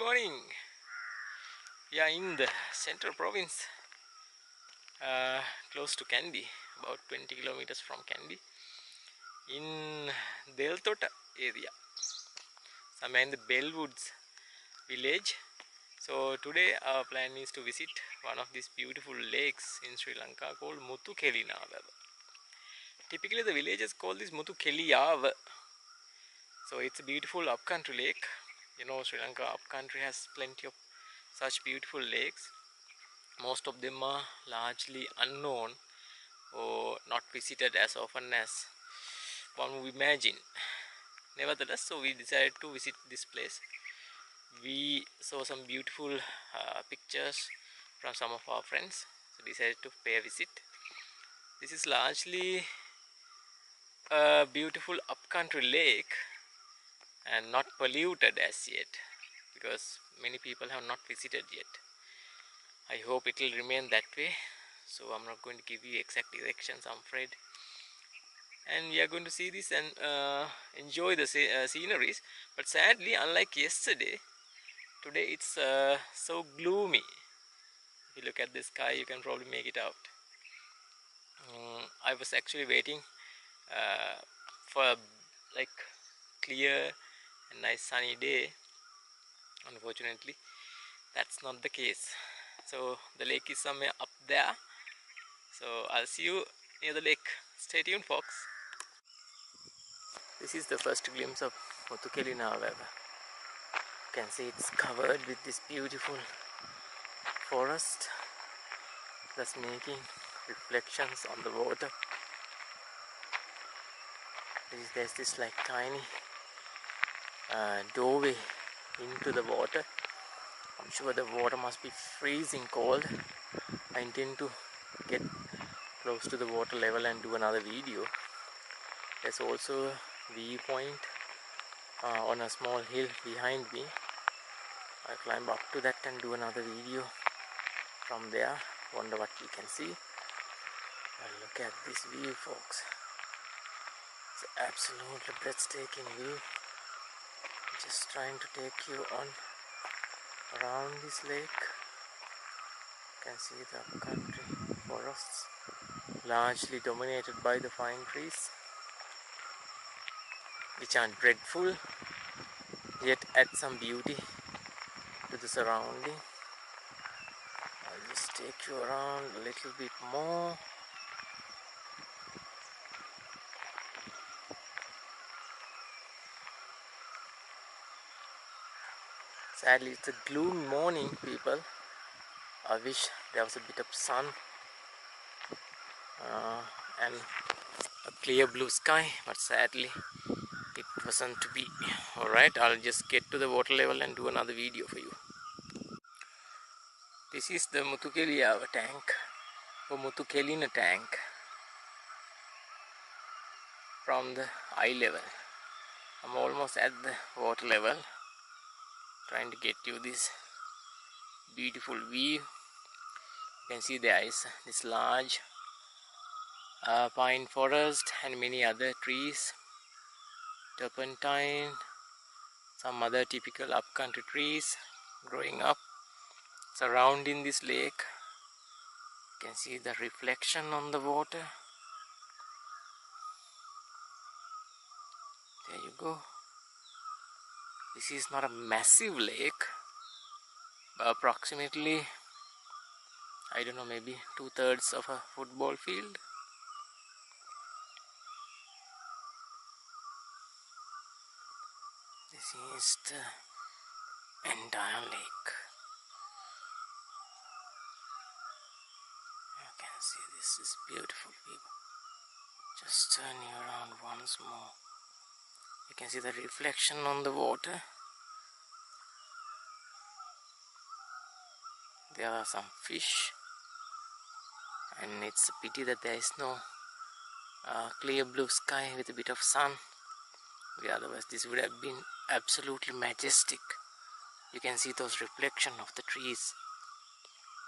morning. We are in the central province, close to Kandy, about 20 kilometers from Kandy, in Talathuoya area, somewhere in the Bellwoods village. So today our plan is to visit one of these beautiful lakes in Sri Lanka called Mutukelina Wewa. Typically the villagers call this Muthukeliyawa. So it's a beautiful upcountry lake. You know, Sri Lanka upcountry has plenty of such beautiful lakes. Most of them are largely unknown or not visited as often as one would imagine. Nevertheless, so we decided to visit this place. We saw some beautiful pictures from some of our friends, so decided to pay a visit. This is largely a beautiful upcountry lake and not polluted as yet, because many people have not visited yet. I hope it will remain that way, so I'm not going to give you exact directions, I'm afraid. And we are going to see this and enjoy the sceneries. But sadly, unlike yesterday, today it's so gloomy. If you look at the sky, you can probably make it out. I was actually waiting for a clear and nice sunny day. Unfortunately, that's not the case. So the lake is somewhere up there. So I'll see you near the lake. Stay tuned, folks. This is the first glimpse of Mutukelina Wewa. You can see it's covered with this beautiful forest, thus making reflections on the water. There's this like tiny doorway into the water. I'm sure the water must be freezing cold. I intend to get close to the water level and do another video. There's also a viewpoint on a small hill behind me. I'll climb up to that and do another video from there. Wonder what we can see. Look at this view, folks. It's an absolutely breathtaking view. Just trying to take you on around this lake. You can see the upcountry forests, largely dominated by the fine trees, which aren't dreadful, yet add some beauty to the surrounding. I'll just take you around a little bit more. Sadly, it's a gloomy morning, people. I wish there was a bit of sun and a clear blue sky, but sadly it wasn't to be. Alright, I'll just get to the water level and do another video for you. This is the Muthukeliyawa tank, or Muthukelina tank, from the eye level. I'm almost at the water level, trying to get you this beautiful view. You can see there is this large pine forest and many other trees, turpentine, some other typical upcountry trees growing up surrounding this lake. You can see the reflection on the water. There you go. This is not a massive lake, but approximately, I don't know, maybe 2/3 of a football field. This is the entire lake. You can see this is beautiful, people. Just turn you around once more. You can see the reflection on the water. There are some fish, and it's a pity that there is no clear blue sky with a bit of sun. Otherwise this would have been absolutely majestic. You can see those reflections of the trees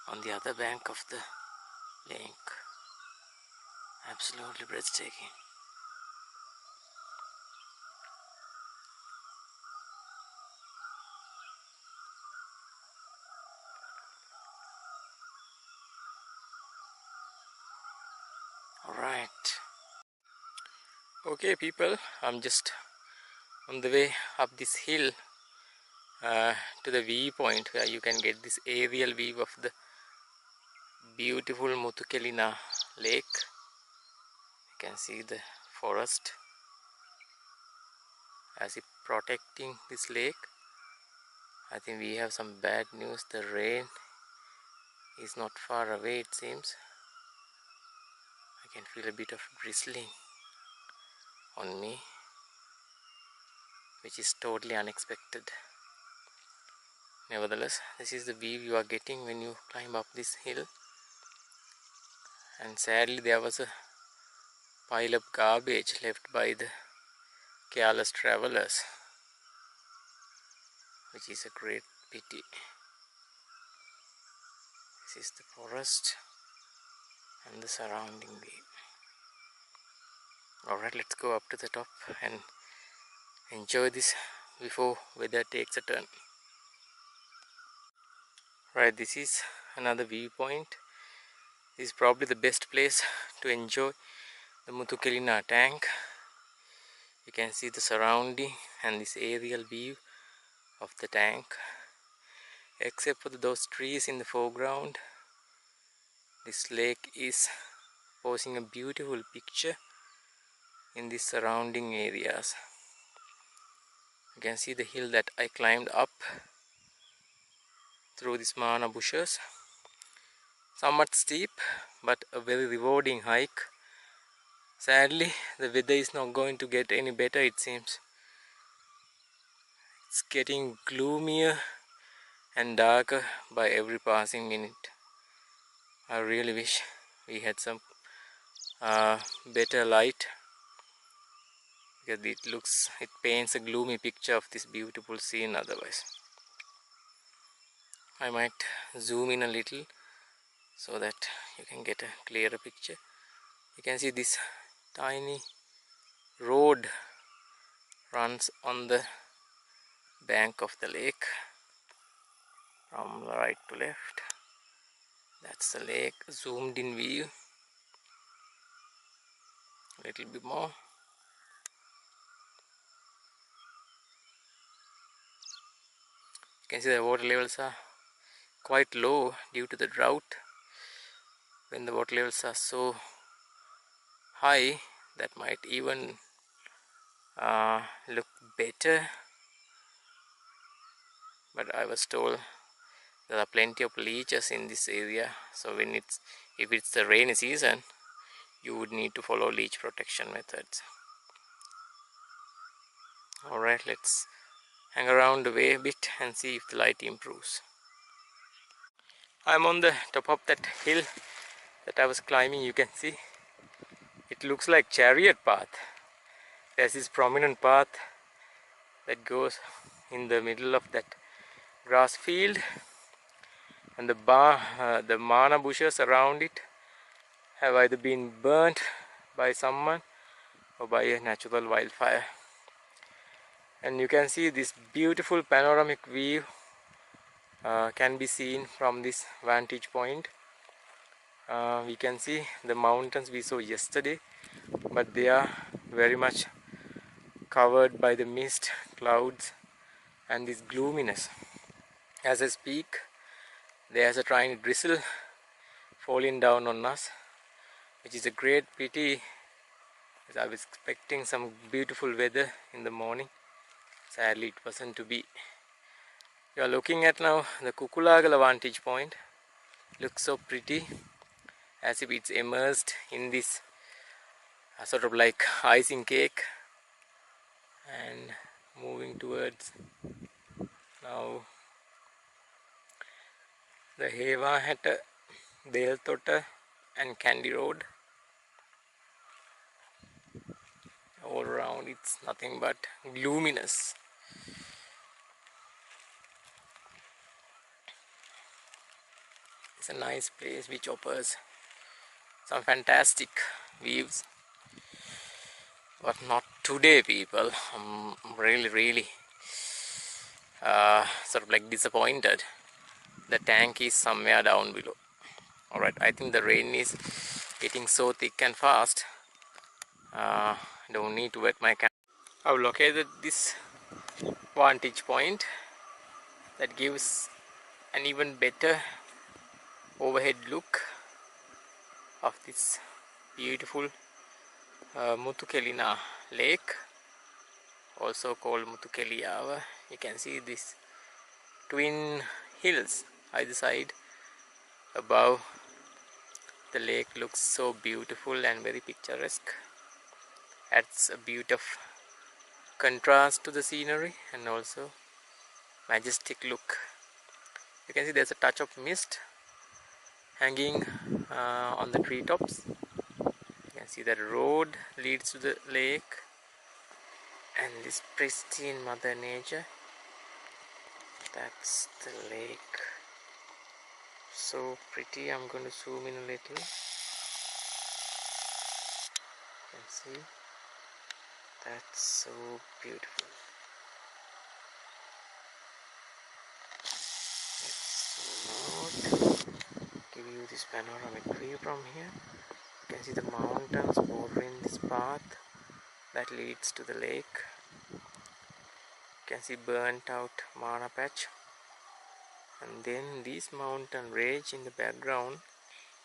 on the other bank of the lake. Absolutely breathtaking. Okay people, I'm just on the way up this hill to the viewpoint where you can get this aerial view of the beautiful Muthukelina Lake. You can see the forest as if protecting this lake. I think we have some bad news. The rain is not far away, it seems. I can feel a bit of drizzling on me, which is totally unexpected. Nevertheless, this is the view you are getting when you climb up this hill. And sadly, there was a pile of garbage left by the careless travelers, which is a great pity. This is the forest and the surrounding view. Alright, let's go up to the top and enjoy this before weather takes a turn. Right, this is another viewpoint. This is probably the best place to enjoy the Muthukelina tank. You can see the surrounding and this aerial view of the tank. Except for those trees in the foreground, this lake is posing a beautiful picture in the surrounding areas. You can see the hill that I climbed up through these mana bushes. Somewhat steep, but a very rewarding hike. Sadly, the weather is not going to get any better, it seems. It's getting gloomier and darker by every passing minute. I really wish we had some better light, because it paints a gloomy picture of this beautiful scene otherwise. I might zoom in a little so that you can get a clearer picture. You can see this tiny road runs on the bank of the lake from right to left. That's the lake, zoomed in view. A little bit more. You can see the water levels are quite low due to the drought. When the water levels are so high, that might even look better. But I was told there are plenty of leeches in this area, so if it's the rainy season, you would need to follow leech protection methods. Alright, let's hang around the way a bit and see if the light improves. I'm on the top of that hill that I was climbing. You can see it looks like chariot path. There's this prominent path that goes in the middle of that grass field, and the mana bushes around it have either been burnt by someone or by a natural wildfire. And you can see this beautiful panoramic view can be seen from this vantage point. We can see the mountains we saw yesterday, but they are very much covered by the mist, clouds and this gloominess. As I speak, there's a tiny drizzle falling down on us, which is a great pity, as I was expecting some beautiful weather in the morning. Sadly, it wasn't to be. You are looking at now the Kukulagala vantage point. Looks so pretty, as if it's immersed in this sort of like icing cake. And moving towards now the Hewahata, Talathuoya and Kandy Road. All around it's nothing but gloominess. It's a nice place which offers some fantastic views, but not today, people. I'm really sort of like disappointed. The tank is somewhere down below. Alright, I think the rain is getting so thick and fast don't need to wet my camera. I've located this vantage point that gives an even better overhead look of this beautiful Muthukelina Lake, also called Mutukeliyawa. You can see these twin hills either side. Above, the lake looks so beautiful and very picturesque. Adds a bit of contrast to the scenery and also majestic look. You can see there's a touch of mist hanging on the treetops. You can see the road leads to the lake and this pristine mother nature. That's the lake. So pretty. I'm going to zoom in a little. You can see that's so beautiful. Let's zoom out. Give you this panoramic view from here. You can see the mountains bordering this path that leads to the lake. You can see burnt out mana patch, and then this mountain range in the background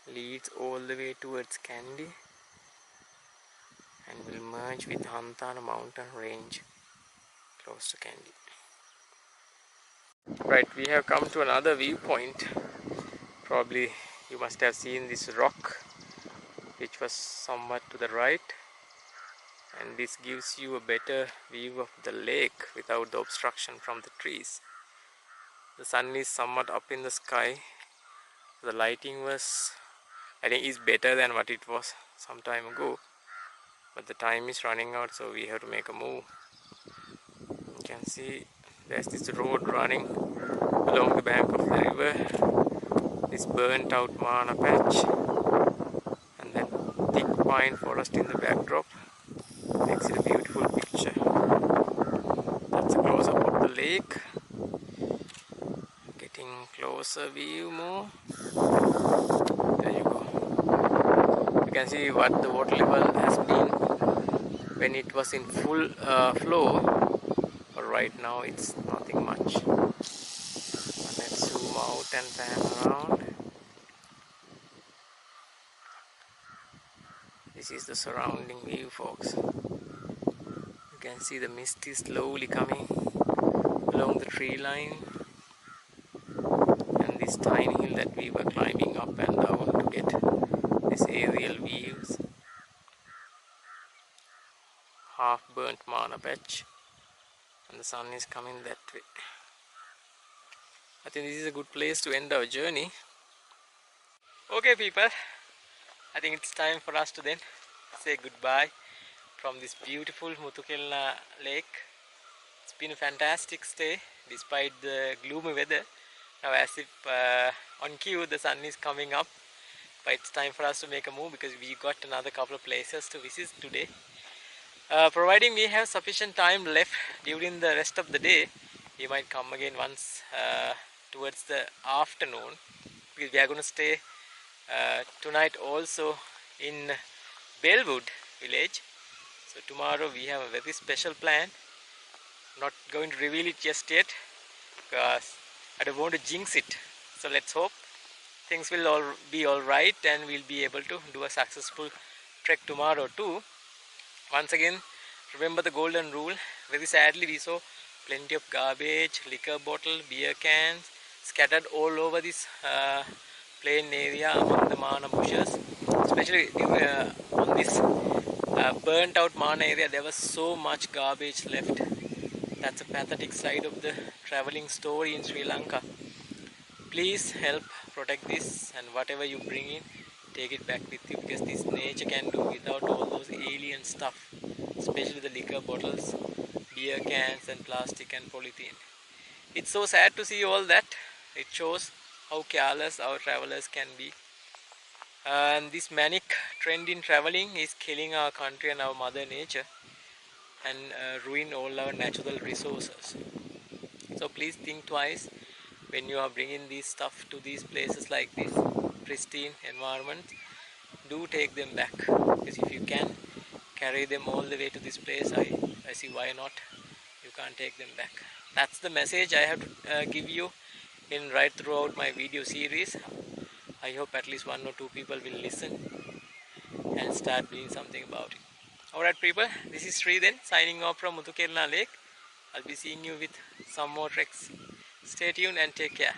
leads all the way towards Kandy and will merge with Hanthana mountain range close to Kandy. Right, we have come to another viewpoint. Probably you must have seen this rock which was somewhat to the right, and this gives you a better view of the lake without the obstruction from the trees. The sun is somewhat up in the sky. The lighting was, I think, is better than what it was some time ago, but the time is running out, so we have to make a move. You can see there's this road running along the bank of the river, this burnt out mana patch, and that thick pine forest in the backdrop makes it a beautiful picture. That's a close up of the lake. Getting closer view more. There you go. You can see what the water level has been when it was in full flow, but right now it's nothing much. Let's zoom out and pan around. This is the surrounding view, folks. You can see the mist is slowly coming along the tree line, and this tiny hill that we were climbing up and down to get this aerial views. Half burnt mana patch, and the sun is coming that way. I think this is a good place to end our journey. Okay people, I think it's time for us to then say goodbye from this beautiful Muthukelina Lake. It's been a fantastic stay despite the gloomy weather. Now as if on cue the sun is coming up, but it's time for us to make a move because we got another couple of places to visit today. Providing we have sufficient time left during the rest of the day, we might come again once towards the afternoon, because we are going to stay tonight also in Bellwood village. So tomorrow we have a very special plan. Not going to reveal it just yet because I don't want to jinx it. So let's hope things will be alright and we'll be able to do a successful trek tomorrow too. Once again, remember the golden rule. Very sadly we saw plenty of garbage, liquor bottle, beer cans scattered all over this plain area among the mana bushes. Especially on this burnt out mana area, there was so much garbage left. That's a pathetic side of the traveling story in Sri Lanka. Please help protect this, and whatever you bring in, take it back with you, because this nature can do without all those alien stuff, especially the liquor bottles, beer cans and plastic and polythene. It's so sad to see all that. It shows how careless our travelers can be. And this manic trend in traveling is killing our country and our mother nature and ruin all our natural resources. So please think twice when you are bringing this stuff to these places like this pristine environment. Do take them back, because if you can, carry them all the way to this place, I see why not. You can't take them back. That's the message I have to give you in right throughout my video series. I hope at least 1 or 2 people will listen and start doing something about it. Alright people, this is Sri then signing off from Muthukelina Lake. I'll be seeing you with some more treks. Stay tuned and take care.